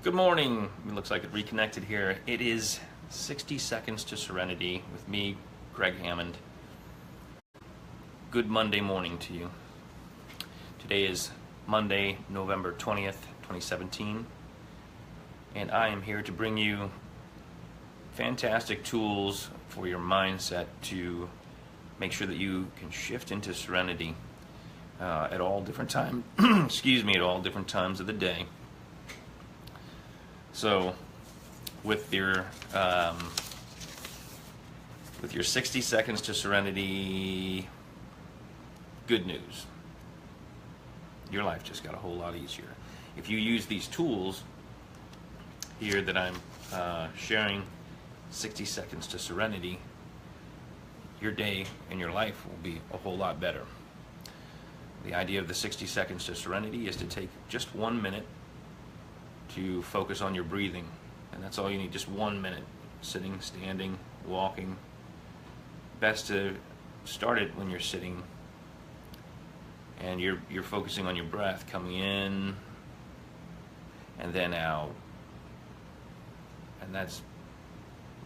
Good morning. It looks like it reconnected here. It is 60 Seconds to Serenity with me, Gregg Hammond. Good Monday morning to you. Today is Monday, November 20th, 2017, and I am here to bring you fantastic tools for your mindset to make sure that you can shift into serenity at all different times. At all different times of the day. So, with your 60 seconds to serenity, good news. Your life just got a whole lot easier. If you use these tools here that I'm sharing, 60 seconds to serenity, your day and your life will be a whole lot better. The idea of the 60 seconds to serenity is to take just 1 minute to focus on your breathing, and that's all you need. Just 1 minute, sitting, standing, walking. Best to start it when you're sitting and you're focusing on your breath coming in and then out, and that's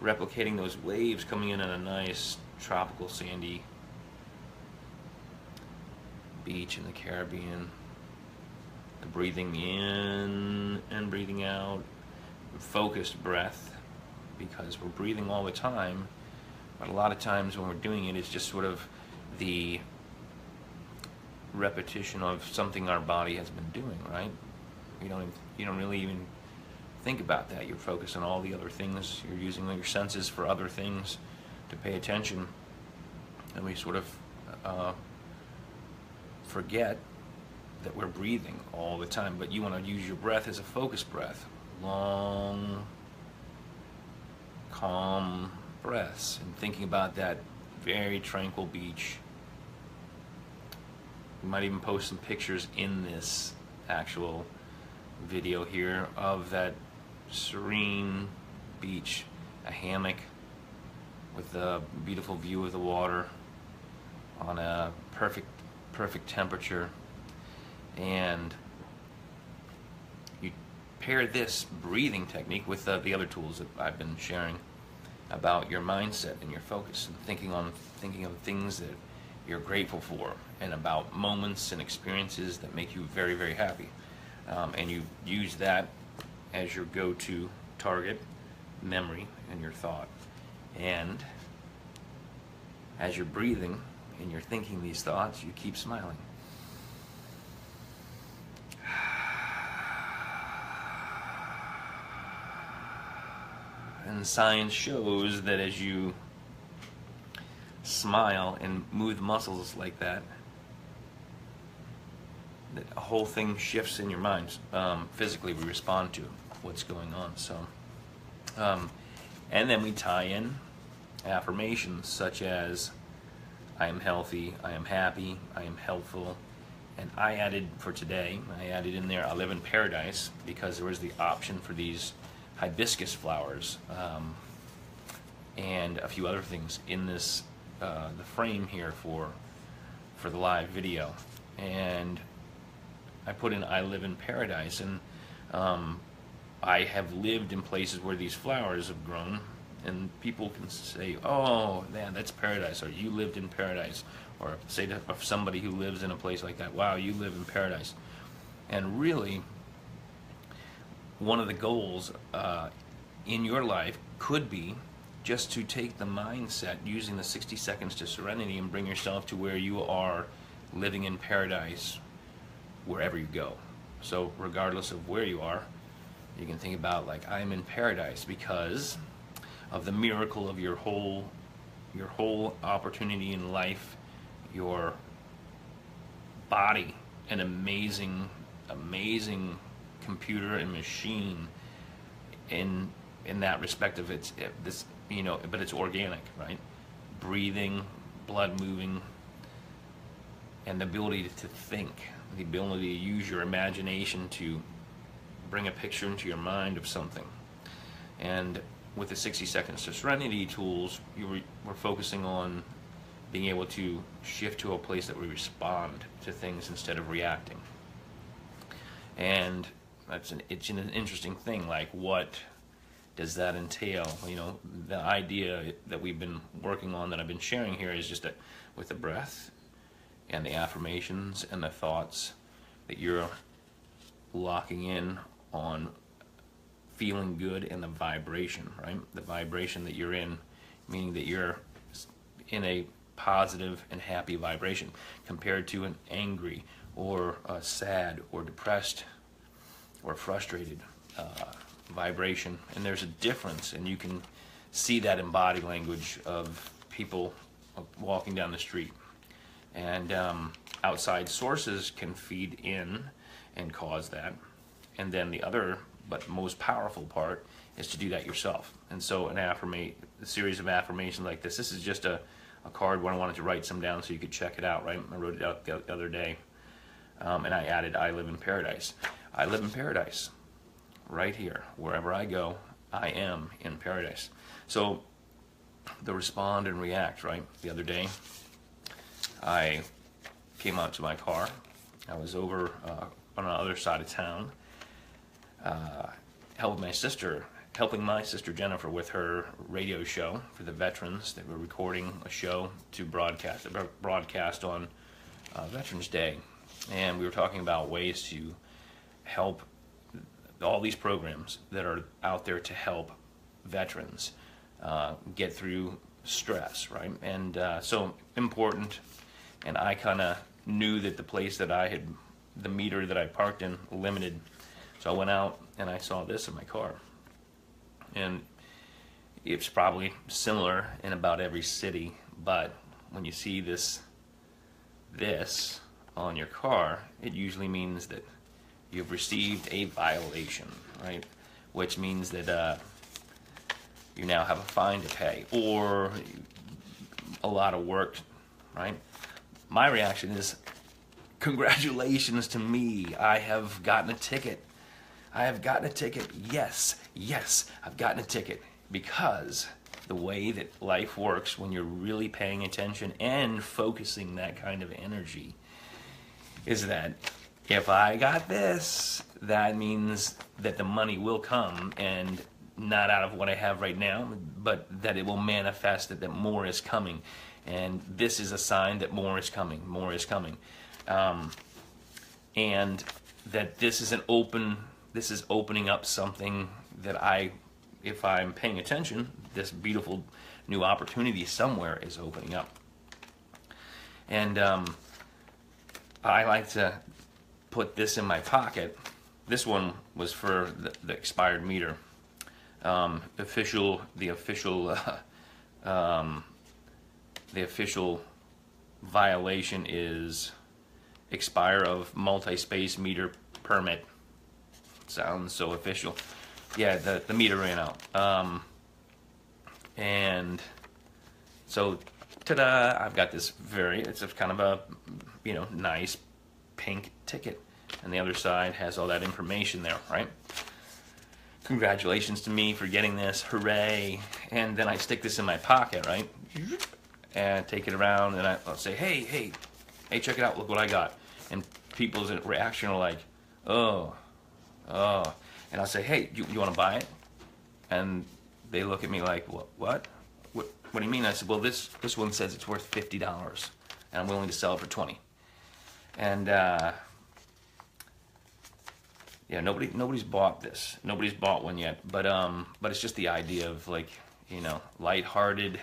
replicating those waves coming in on a nice tropical sandy beach in the Caribbean. Breathing in and breathing out, focused breath, because we're breathing all the time, but a lot of times when we're doing it, it's just sort of the repetition of something our body has been doing, right? You don't really even think about that. You're focused on all the other things. You're using your senses for other things to pay attention, and we sort of forget that we're breathing all the time. But you want to use your breath as a focused breath. Long, calm breaths, and thinking about that very tranquil beach. We might even post some pictures in this actual video here of that serene beach, a hammock with a beautiful view of the water on a perfect temperature. And you pair this breathing technique with the other tools that I've been sharing about your mindset and your focus, and thinking of things that you're grateful for, and about moments and experiences that make you very, very happy. And you use that as your go-to target memory in your thought. And as you're breathing and you're thinking these thoughts, you keep smiling. And science shows that as you smile and move muscles like that, that a whole thing shifts in your mind. Physically, we respond to what's going on. So, and then we tie in affirmations such as, I am healthy, I am happy, I am helpful. And I added in there, I live in paradise, because there was the option for these hibiscus flowers and a few other things in this the frame here for the live video. And I put in, I live in paradise, and I have lived in places where these flowers have grown, and people can say, oh man, that's paradise, or you lived in paradise, or say to somebody who lives in a place like that, wow, you live in paradise. And really, one of the goals in your life could be just to take the mindset using the 60 seconds to serenity and bring yourself to where you are living in paradise wherever you go. So regardless of where you are, you can think about, like, I'm in paradise because of the miracle of your whole opportunity in life, your body, an amazing computer and machine in that respect of but it's organic, right? Breathing, blood moving, and the ability to think, the ability to use your imagination to bring a picture into your mind of something. And with the 60 seconds to serenity tools, we're focusing on being able to shift to a place that we respond to things instead of reacting. And It's an interesting thing. Like, what does that entail? You know, the idea that we've been working on, that I've been sharing here, is just that with the breath and the affirmations and the thoughts, that you're locking in on feeling good, and the vibration, right? The vibration that you're in, meaning that you're in a positive and happy vibration compared to an angry or sad or depressed or frustrated vibration. And there's a difference, and you can see that in body language of people walking down the street. And outside sources can feed in and cause that. And then the other, but most powerful part, is to do that yourself. And so a series of affirmations like this is just a card where I wanted to write some down so you could check it out, right? I wrote it out the other day. And I added, I live in paradise. I live in paradise. Right here. Wherever I go, I am in paradise. So the respond and react, right? The other day, I came out to my car. I was over on the other side of town, helping my sister Jennifer with her radio show for the veterans. They were recording a show to broadcast on Veterans Day. And we were talking about ways to help all these programs that are out there to help veterans get through stress, right? And so important. And I kind of knew that the place that the meter that I parked in, limited. So I went out and I saw this in my car. And it's probably similar in about every city, but when you see this on your car, it usually means that you've received a violation, right? Which means that you now have a fine to pay, or a lot of work, right? My reaction is, congratulations to me, I have gotten a ticket. I have gotten a ticket. Yes, I've gotten a ticket. Because the way that life works when you're really paying attention and focusing that kind of energy is that if I got this, that means that the money will come, and not out of what I have right now, but that it will manifest, that more is coming. And this is a sign that more is coming, and that this is opening up something that if I'm paying attention, this beautiful new opportunity somewhere is opening up. And I like to put this in my pocket. This one was for the expired meter. The official violation is expire of multi-space meter permit. Sounds so official. Yeah, the meter ran out. And so, ta-da! I've got this it's a kind of a nice pink ticket, and the other side has all that information there, right? Congratulations to me for getting this, hooray! And then I stick this in my pocket, right? And take it around, and I'll say, hey, check it out, look what I got. And people's reaction are like, oh. And I'll say, hey, you want to buy it? And they look at me like, what do you mean? I said, well, this one says it's worth $50, and I'm willing to sell it for $20. And yeah, nobody's bought this. Nobody's bought one yet. But it's just the idea of, like, lighthearted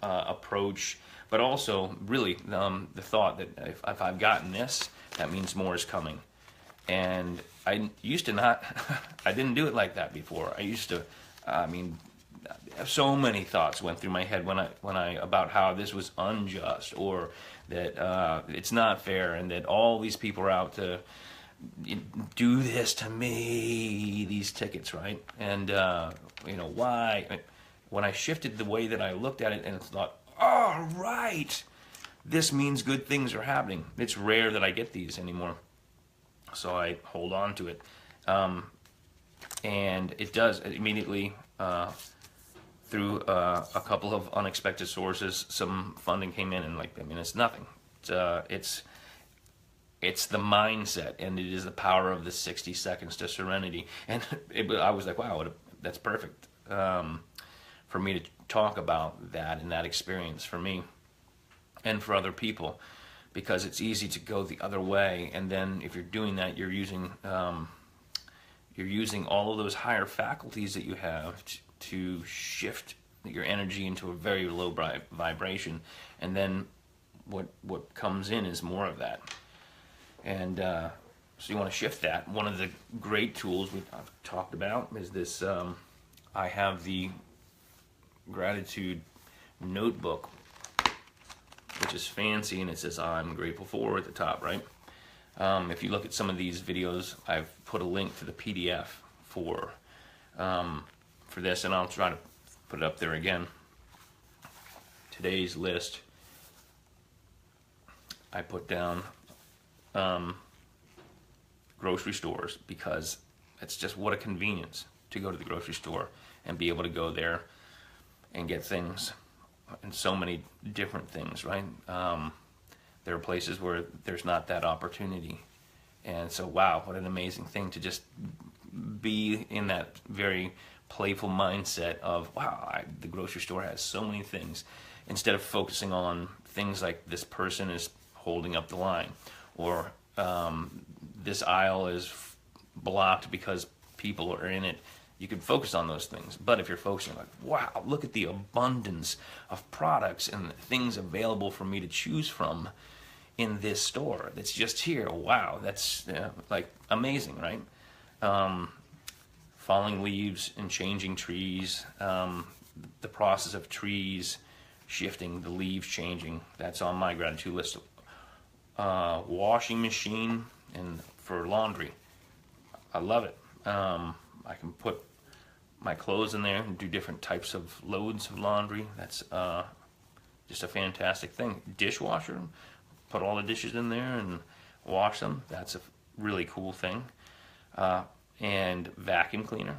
approach, but also really the thought that if I've gotten this, that means more is coming. And I used to not, I didn't do it like that before. So many thoughts went through my head when I about how this was unjust, or that it's not fair, and that all these people are out to do this to me, these tickets, right? And why? When I shifted the way that I looked at it and thought, oh, right, this means good things are happening. It's rare that I get these anymore, so I hold on to it. And it does immediately, through a couple of unexpected sources, some funding came in, and it's nothing. It's it's the mindset, and it is the power of the 60 seconds to serenity. And I was like, wow, that's perfect for me to talk about that and that experience for me and for other people, because it's easy to go the other way. And then if you're doing that, you're using all of those higher faculties that you have to shift your energy into a very low vibration, and then what comes in is more of that. And so you want to shift that. One of the great tools I've talked about is this. I have the gratitude notebook, which is fancy, and it says "I'm grateful for" at the top, right? If you look at some of these videos, I've put a link to the PDF for this, and I'll try to put it up there again. Today's list, I put down grocery stores, because it's just what a convenience to go to the grocery store and be able to go there and get things, and so many different things, right? There are places where there's not that opportunity, and so wow, what an amazing thing to just be in that very playful mindset of wow, the grocery store has so many things, instead of focusing on things like this person is holding up the line, or this aisle is blocked because people are in it. You can focus on those things, but if you're focusing like, wow, look at the abundance of products and things available for me to choose from in this store that's just here, wow, that's like amazing, right? Falling leaves and changing trees, the process of trees shifting, the leaves changing, that's on my gratitude list. Washing machine and for laundry, I love it. I can put my clothes in there and do different types of loads of laundry. That's just a fantastic thing. Dishwasher, put all the dishes in there and wash them. That's a really cool thing. And vacuum cleaner,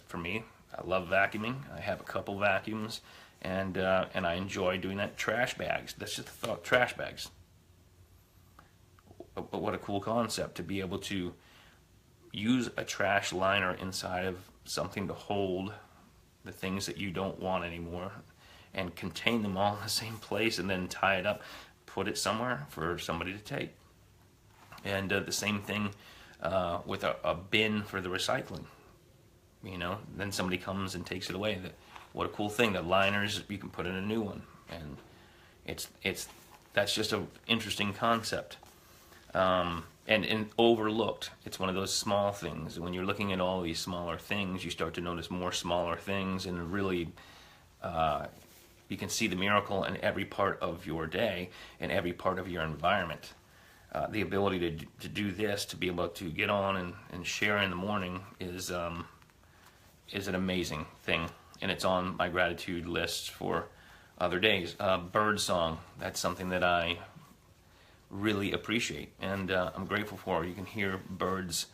for me, I love vacuuming. I have a couple vacuums, and I enjoy doing that. Trash bags, that's just a thought. Trash bags, what a cool concept to be able to use a trash liner inside of something to hold the things that you don't want anymore, and contain them all in the same place, and then tie it up, put it somewhere for somebody to take. And the same thing with a bin for the recycling. You know, then somebody comes and takes it away. What a cool thing! The liners, you can put in a new one, and that's just an interesting concept. And overlooked. It's one of those small things. When you're looking at all these smaller things, you start to notice more smaller things, and really you can see the miracle in every part of your day and every part of your environment. The ability to do this, to be able to get on and share in the morning is an amazing thing, and it's on my gratitude list for other days. Bird song, that's something that I really appreciate, and I'm grateful for. You can hear birds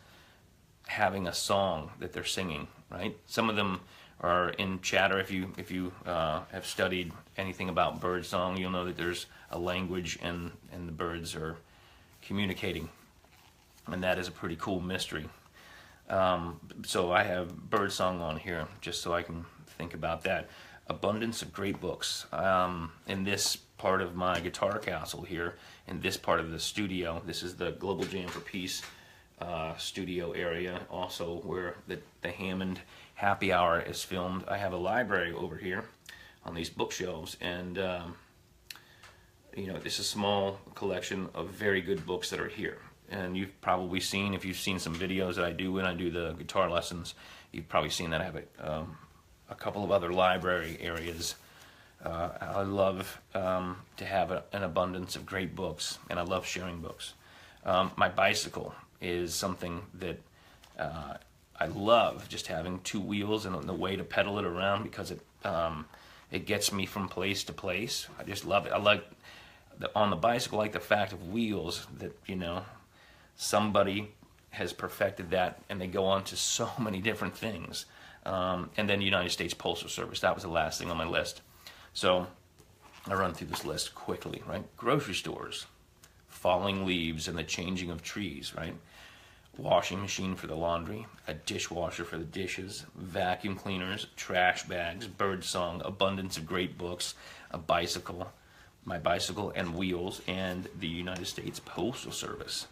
having a song that they're singing, right? Some of them are in chatter. If you have studied anything about bird song, you'll know that there's a language, and the birds are communicating, and that is a pretty cool mystery. So I have bird song on here just so I can think about that. Abundance of great books. In this part of my guitar castle here, in this part of the studio, this is the Global Jam for Peace studio area, also where the Hammond Happy Hour is filmed. I have a library over here on these bookshelves, and you know, this is a small collection of very good books that are here. And you've probably seen, if you've seen some videos that I do when I do the guitar lessons, you've probably seen that I have a couple of other library areas. I love to have an abundance of great books, and I love sharing books. My bicycle is something that I love, just having two wheels and the way to pedal it around, because it gets me from place to place. I just love it. I like on the bicycle, I like the fact of wheels, that, you know, somebody has perfected that, and they go on to so many different things. And then United States Postal Service, that was the last thing on my list. So I run through this list quickly, right? Grocery stores, falling leaves and the changing of trees, right? Washing machine for the laundry, a dishwasher for the dishes, vacuum cleaners, trash bags, bird song, abundance of great books, a bicycle, my bicycle and wheels, and the United States Postal Service.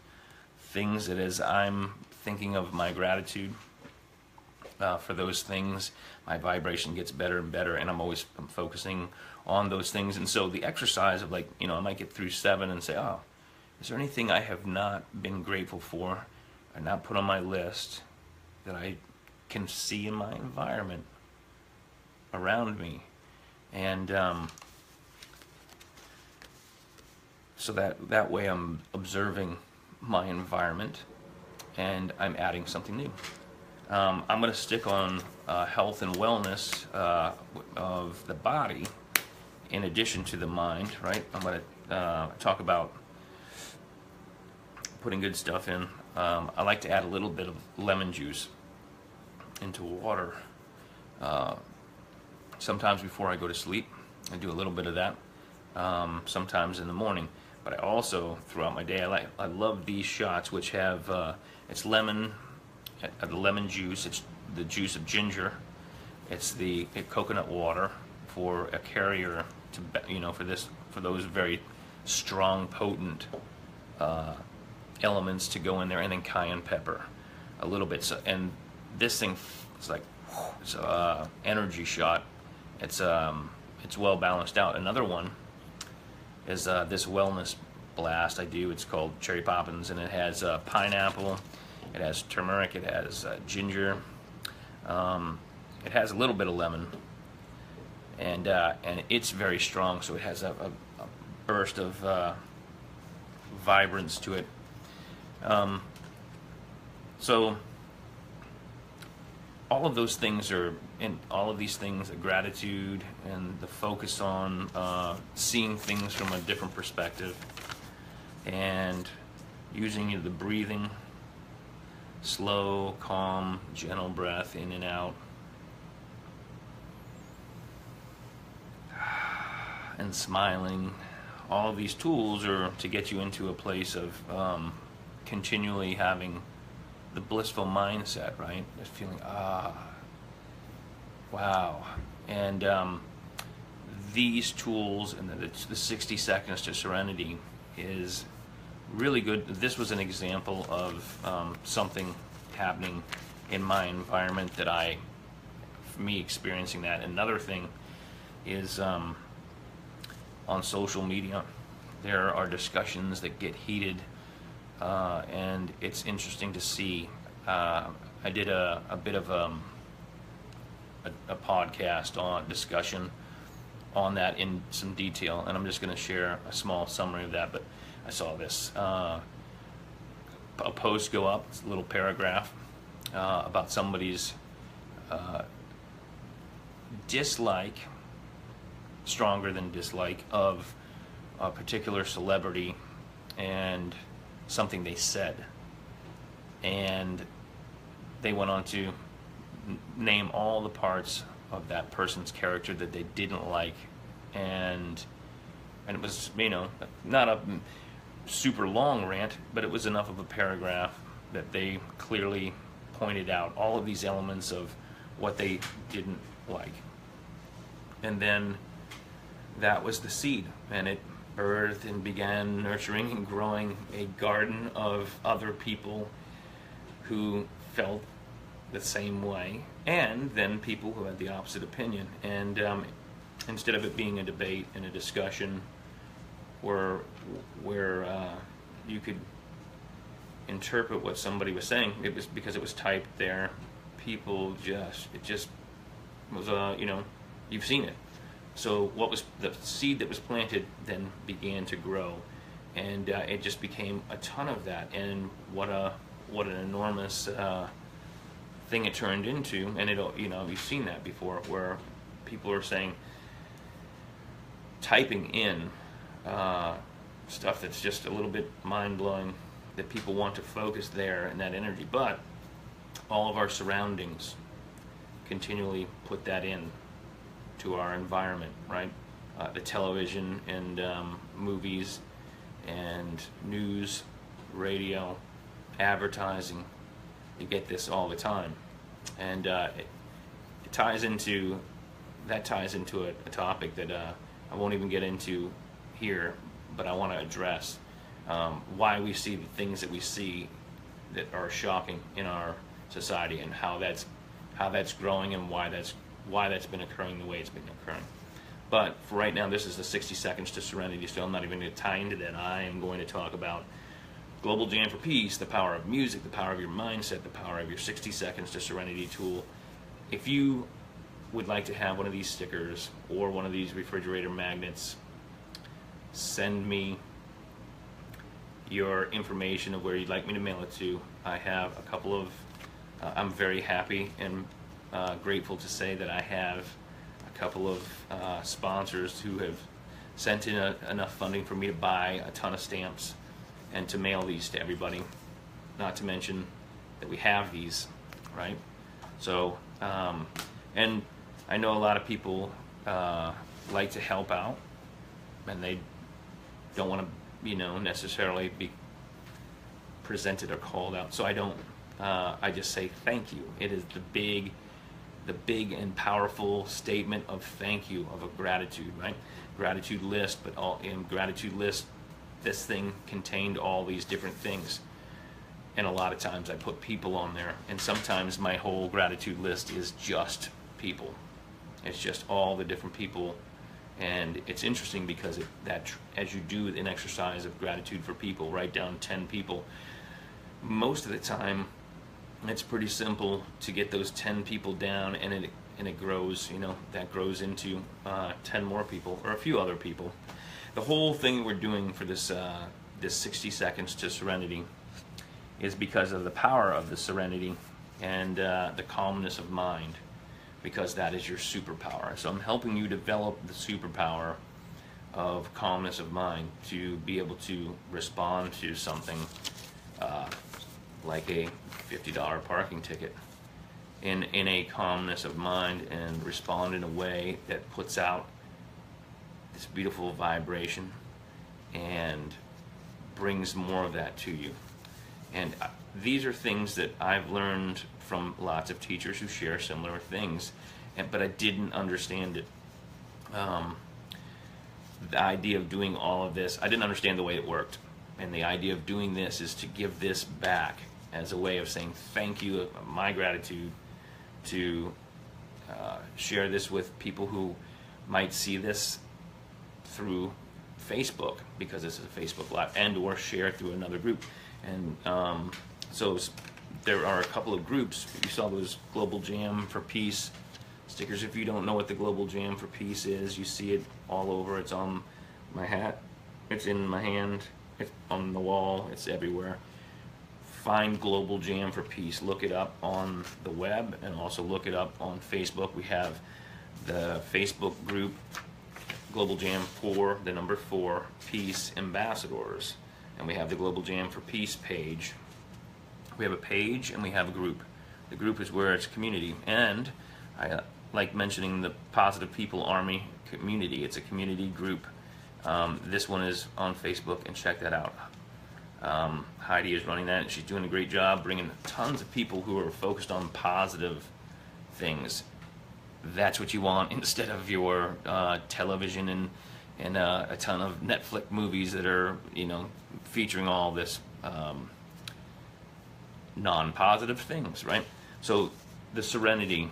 Things that as I'm thinking of my gratitude for those things, my vibration gets better and better, and I'm focusing on those things. And so the exercise of, like, I might get through 7 and say, oh, is there anything I have not been grateful for or not put on my list that I can see in my environment around me? And so that way I'm observing my environment and I'm adding something new. I'm going to stick on health and wellness of the body in addition to the mind, right? I'm going to talk about putting good stuff in. I like to add a little bit of lemon juice into water. Sometimes before I go to sleep, I do a little bit of that. Sometimes in the morning. But I also, throughout my day, I love these shots, which have it's lemon, the lemon juice, it's the juice of ginger, it's the coconut water for a carrier to, for those very strong, potent elements to go in there, and then cayenne pepper, a little bit. So, and this thing, it's like, it's a energy shot. It's well balanced out. Another one is this wellness blast I do. It's called Cherry Poppins, and it has pineapple, it has turmeric, it has ginger, it has a little bit of lemon, and it's very strong, so it has a burst of vibrance to it. So all of those things are, and all of these things, the gratitude and the focus on seeing things from a different perspective, and using the breathing, slow, calm, gentle breath in and out, and smiling. All of these tools are to get you into a place of continually having the blissful mindset, right? Just feeling, wow. And these tools, and the 60 seconds to serenity is really good. This was an example of something happening in my environment for me experiencing that. Another thing is on social media, there are discussions that get heated, and it's interesting to see. I did a bit of a podcast on discussion on that in some detail, and I'm just going to share a small summary of that. But I saw this a post go up, it's a little paragraph about somebody's dislike, stronger than dislike, of a particular celebrity and something they said, and they went on to name all the parts of that person's character that they didn't like, and it was, not a super long rant, but it was enough of a paragraph that they clearly pointed out all of these elements of what they didn't like. And then that was the seed, and it birthed and began nurturing and growing a garden of other people who felt the same way, and then people who had the opposite opinion. And instead of it being a debate and a discussion where you could interpret what somebody was saying, it was because it was typed there. People it just was you've seen it. So what was the seed that was planted then began to grow, and it just became a ton of that. And what an enormous thing it turned into. And you've seen that before, where people are saying, typing in stuff that's just a little bit mind-blowing, that people want to focus there in that energy. But all of our surroundings continually put that in to our environment, right? The television and movies and news, radio, advertising. You get this all the time, and it ties into a topic that I won't even get into here, but I want to address why we see the things that we see that are shocking in our society, and how that's growing, and why that's been occurring the way it's been occurring. But for right now, this is the 60 Seconds to Serenity, so I'm not even going to tie into that. I am going to talk about Global Jam for Peace, the power of music, the power of your mindset, the power of your 60 Seconds to Serenity tool. If you would like to have one of these stickers or one of these refrigerator magnets, send me your information of where you'd like me to mail it to. I have a couple of, I'm very happy and grateful to say that I have a couple of sponsors who have sent in enough funding for me to buy a ton of stamps and to mail these to everybody. Not to mention that we have these, right? So, and I know a lot of people like to help out, and they don't want to, necessarily be presented or called out. So I don't. I just say thank you. It is the big and powerful statement of thank you, of a gratitude, right? Gratitude list, but in gratitude list, this thing contained all these different things. And a lot of times I put people on there, and sometimes my whole gratitude list is just people. It's just all the different people, and it's interesting because as you do an exercise of gratitude for people, write down 10 people. Most of the time, it's pretty simple to get those 10 people down, and it grows. That grows into 10 more people or a few other people. The whole thing we're doing for this 60 Seconds to Serenity is because of the power of the serenity and the calmness of mind, because that is your superpower. So I'm helping you develop the superpower of calmness of mind to be able to respond to something like a $50 parking ticket in a calmness of mind, and respond in a way that puts out this beautiful vibration and brings more of that to you. And these are things that I've learned from lots of teachers who share similar things, but I didn't understand it. The idea of doing all of this, I didn't understand the way it worked. And the idea of doing this is to give this back as a way of saying thank you, my gratitude, to share this with people who might see this through Facebook, because this is a Facebook Live, and or share through another group. And so there are a couple of groups. You saw those Global Jam for Peace stickers. If you don't know what the Global Jam for Peace is, you see it all over. It's on my hat, it's in my hand, it's on the wall, it's everywhere. Find Global Jam for Peace. Look it up on the web, and also look it up on Facebook. We have the Facebook group Global Jam for the number 4 Peace Ambassadors, and we have the Global Jam for Peace page. We have a page and we have a group. The group is where it's community, and I like mentioning the Positive People Army community. It's a community group. This one is on Facebook, and check that out. Heidi is running that, and she's doing a great job bringing tons of people who are focused on positive things. That's what you want, instead of your television and a ton of Netflix movies that are featuring all this non-positive things, right? So the Serenity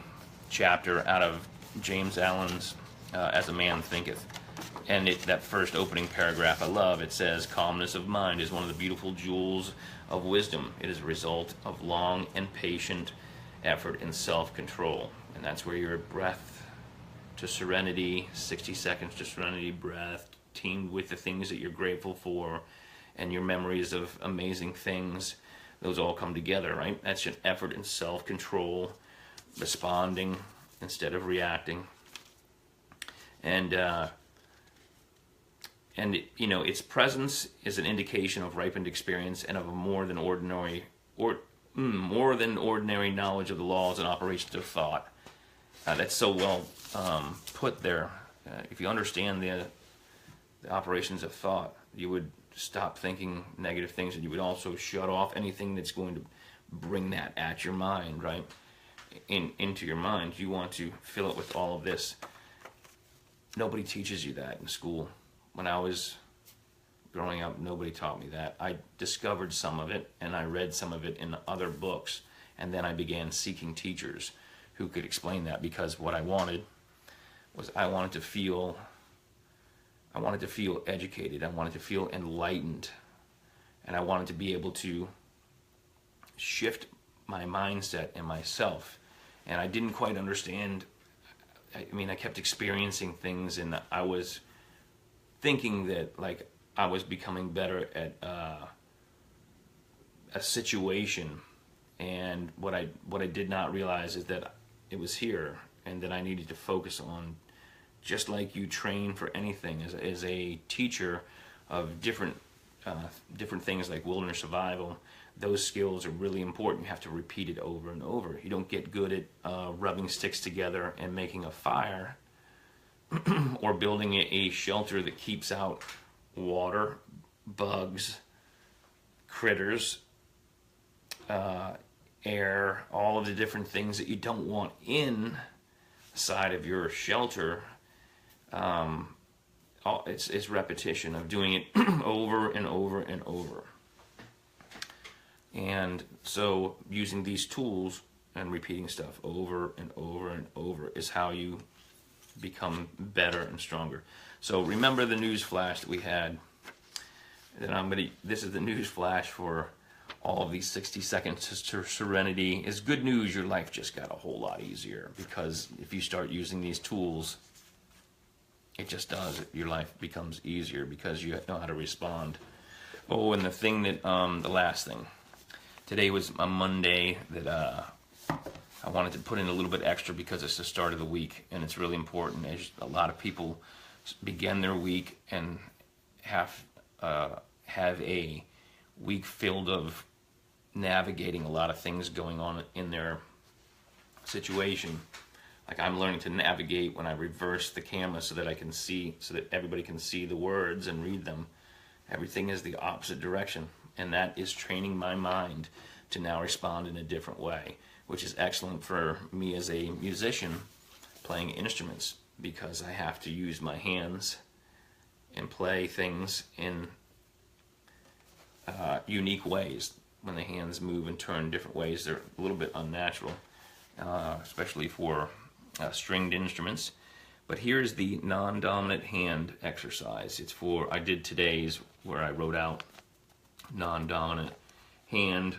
chapter out of James Allen's As a Man Thinketh, and that first opening paragraph I love. It says, calmness of mind is one of the beautiful jewels of wisdom. It is a result of long and patient effort and self-control. And that's where your breath to serenity, 60 seconds to serenity breath, teamed with the things that you're grateful for and your memories of amazing things, those all come together, right? That's an effort in self-control, responding instead of reacting. And its presence is an indication of ripened experience and of a more than ordinary knowledge of the laws and operations of thought. That's so well put there. If you understand the operations of thought, you would stop thinking negative things, and you would also shut off anything that's going to bring that at your mind, right? Into your mind. You want to fill it with all of this. Nobody teaches you that in school. When I was growing up, nobody taught me that. I discovered some of it, and I read some of it in other books, and then I began seeking teachers who could explain that, because what I wanted was I wanted to feel educated. I wanted to feel enlightened, and I wanted to be able to shift my mindset and myself. And I didn't quite understand. I mean, I kept experiencing things, and I was thinking that, like, I was becoming better at a situation, and what I did not realize is that it was here, and that I needed to focus on, just like you train for anything as a teacher of different things like wilderness survival. Those skills are really important. You have to repeat it over and over. You don't get good at rubbing sticks together and making a fire or building a shelter that keeps out water, bugs, critters, air, all of the different things that you don't want inside of your shelter. It's repetition of doing it over and over and over. And so using these tools and repeating stuff over and over and over is how you become better and stronger. So remember the news flash that we had. And this is the news flash for all of these 60 seconds to serenity. Is good news. Your life just got a whole lot easier, because if you start using these tools, it just does. Your life becomes easier because you know how to respond. Oh, and the thing that, the last thing. Today was a Monday that I wanted to put in a little bit extra because it's the start of the week, and it's really important. As a lot of people begin their week and have a week filled of navigating a lot of things going on in their situation. Like, I'm learning to navigate when I reverse the camera so that I can see, so that everybody can see the words and read them. Everything is the opposite direction, and that is training my mind to now respond in a different way, which is excellent for me as a musician playing instruments, because I have to use my hands and play things in unique ways. When the hands move and turn different ways, they're a little bit unnatural, especially for stringed instruments. But here's the non-dominant hand exercise. I did today's where I wrote out non-dominant hand,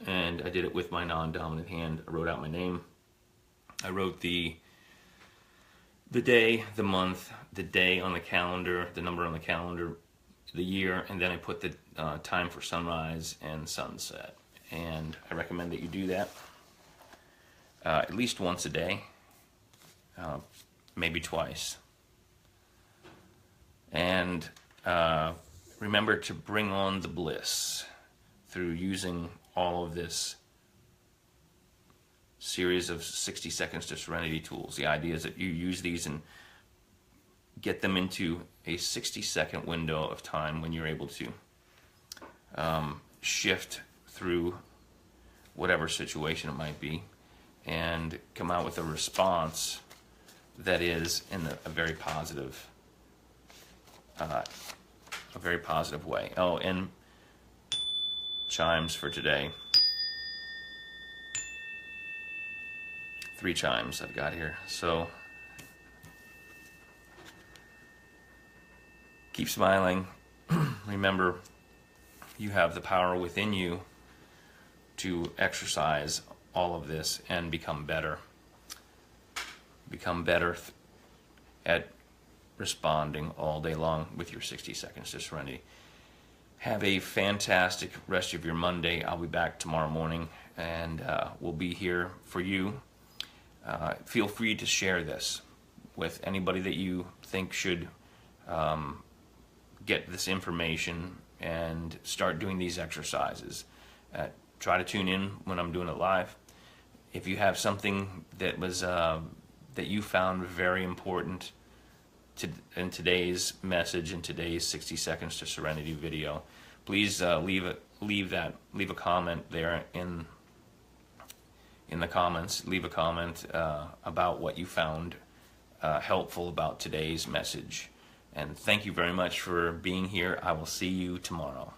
and I did it with my non-dominant hand. I wrote out my name. I wrote the day, the month, the day on the calendar, the number on the calendar, the year, and then I put the time for sunrise and sunset. And I recommend that you do that at least once a day, maybe twice. And remember to bring on the bliss through using all of this series of 60 seconds to serenity tools. The idea is that you use these and get them into a 60-second window of time when you're able to shift through whatever situation it might be and come out with a response that is in a very positive way. Oh, and chimes for today. 3 chimes I've got here. So keep smiling. Remember, you have the power within you to exercise all of this and become better. Become better at responding all day long with your 60 seconds to serenity. Have a fantastic rest of your Monday. I'll be back tomorrow morning, and we'll be here for you. Feel free to share this with anybody that you think should get this information and start doing these exercises. Try to tune in when I'm doing it live. If you have something that was that you found very important, in today's message, in today's 60 Seconds to Serenity video. Please leave a comment there in the comments. Leave a comment about what you found helpful about today's message. And thank you very much for being here. I will see you tomorrow.